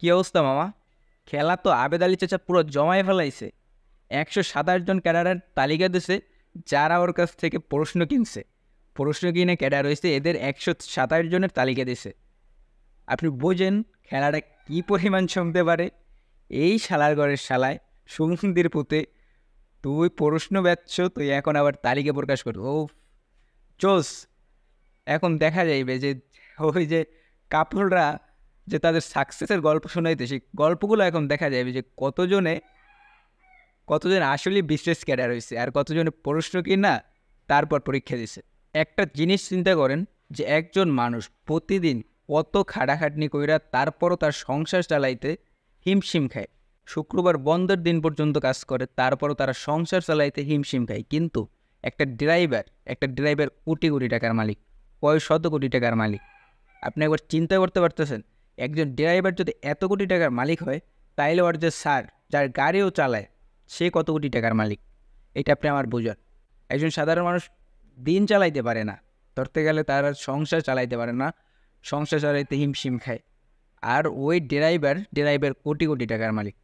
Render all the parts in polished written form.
কি অবস্থা মামা? খেলা তো আবেদ আলী চাচা পুরো জমায় ফেলাইছে। 127 জন ক্যাডারের তালিকা দিছে, যারা ওর কাছ থেকে প্রশ্ন কিনছে। প্রশ্ন কিনে ক্যাডার হয়েছে, এদের 127 জনের তালিকা দিছে। আপনি বোঝেন খেলাটা কি পরিমাণ জমতে পারে। এই শালার ঘরের শালায় সুমন্দির পুঁতে তুই প্রশ্ন বেচছ, তুই এখন আবার তালিকা প্রকাশ কর। ও চোস। এখন দেখা যাইবে যে ওই যে কাপড়রা যে তাদের সাকসেসের গল্প শোনাইতে, সেই গল্পগুলো এখন দেখা যাবে যে কতজন আসলে বিশেষ ক্যাডার হয়েছে আর কতজনে প্রশ্ন কিনা তারপর পরীক্ষা দিছে। একটা জিনিস চিন্তা করেন যে একজন মানুষ প্রতিদিন কত খাটাখাটনি কইরা তারপরও তার সংসার চালাইতে হিমশিম খায়। শুক্রবার বন্ধের দিন পর্যন্ত কাজ করে, তারপরও তারা সংসার চালাইতে হিমশিম খায়। কিন্তু একটা ড্রাইভার কোটি কোটি টাকার মালিক, কয় শত কোটি টাকার মালিক। আপনি একবার চিন্তা করতে পারতেছেন, একজন ড্রাইভার যদি এত কোটি টাকার মালিক হয়, তাইলে ওর যে স্যার যার গাড়িও চালায় সে কত কোটি টাকার মালিক। এটা আপনি আমার বোঝান। একজন সাধারণ মানুষ দিন চালাইতে পারে না, ধরতে গেলে তার সংসার চালাইতে পারে না, সংসার চালাইতে হিমশিম খায়। আর ওই ড্রাইভার কোটি কোটি টাকার মালিক।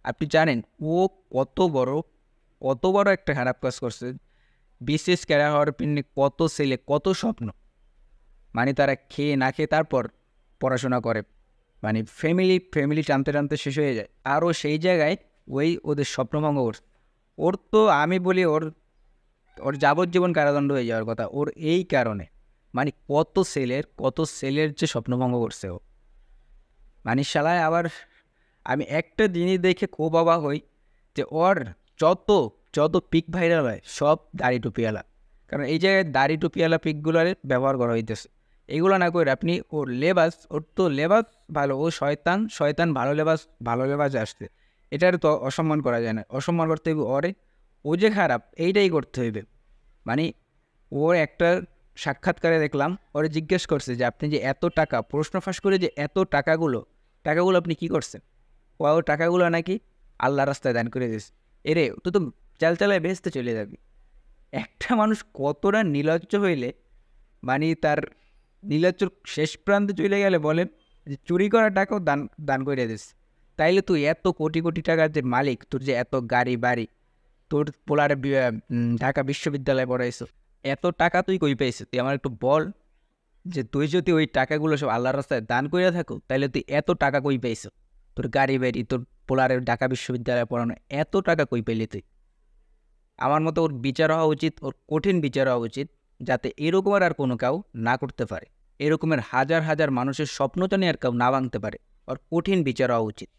আপনি জানেন ও কত বড় একটা খারাপ কাজ করছে। বিশেষ ক্যাডার হওয়ার পিছনে কত ছেলে, কত স্বপ্ন। মানে তারা খেয়ে না খেয়ে তারপর পড়াশোনা করে, মানে ফ্যামিলি টানতে টানতে শেষ হয়ে যায়। আর ও সেই জায়গায় ওদের স্বপ্নভঙ্গ করছে। ওর তো আমি বলি ওর ওর যাবজ্জীবন কারাদণ্ড হয়ে যাওয়ার কথা ওর এই কারণে। মানে কত সেলের যে স্বপ্নভঙ্গ করছে ও। মানে শালায় আবার আমি একটা জিনিস দেখে খুব অবাক হই যে ওর যত যত পিক ভাইরাল হয় সব দাড়ি টুপিওয়ালা। কারণ এই জায়গায় দাড়ি টুপিওয়ালা পিকগুলার ব্যবহার করা হইতেছে। এগুলো না করে আপনি ওর তো লেবাস ভালো, ও শয়তান ভালো লেবাস আসছে। এটার তো অসম্মান করা যায় না, অসম্মান করতে হইবে ওরে। ও যে খারাপ এইটাই করতে হইবে। মানে ওর একটা সাক্ষাৎকারে দেখলাম, ওরে জিজ্ঞেস করছে যে আপনি যে এত টাকা প্রশ্ন ফাঁস করে যে এত টাকাগুলো আপনি কি করছেন। ও টাকাগুলো নাকি আল্লাহ রাস্তায় দান করে দিয়েছে। এরে তুই তো চালায় বেহেস্তে চলে যাবি। একটা মানুষ কতটা নির্লজ্জ হইলে, মানে তার নির্লজ্জ শেষ প্রান্তে চলে গেলে বলেন যে চুরি করা টাকাও দান দান করে দিস। তাইলে তুই এত কোটি কোটি টাকার যে মালিক, তোর যে এত গাড়ি বাড়ি, তোর পোলারে ঢাকা বিশ্ববিদ্যালয়ে পড়াইছো, এত টাকা তুই কই পাইছিস? তুই আমার একটু বল যে তুই যদি ওই টাকাগুলো সব আল্লাহর রাস্তায় দান কইরা থাকো, তাহলে তুই এত টাকা কই পাইছো? তোর গাড়ি বাড়ি, তোর পোলারের ঢাকা বিশ্ববিদ্যালয়ে পড়ানো, এত টাকা কই পাইলি তুই? আমার মতো ওর বিচার হওয়া উচিত, ওর কঠিন বিচার হওয়া উচিত, যাতে এরকম আর কোনো কাউ না করতে পারে। এরকমের হাজার হাজার মানুষের স্বপ্ন জানি আর কেউ না ভাঙতে পারে। ওর কঠিন বিচার হওয়া উচিত।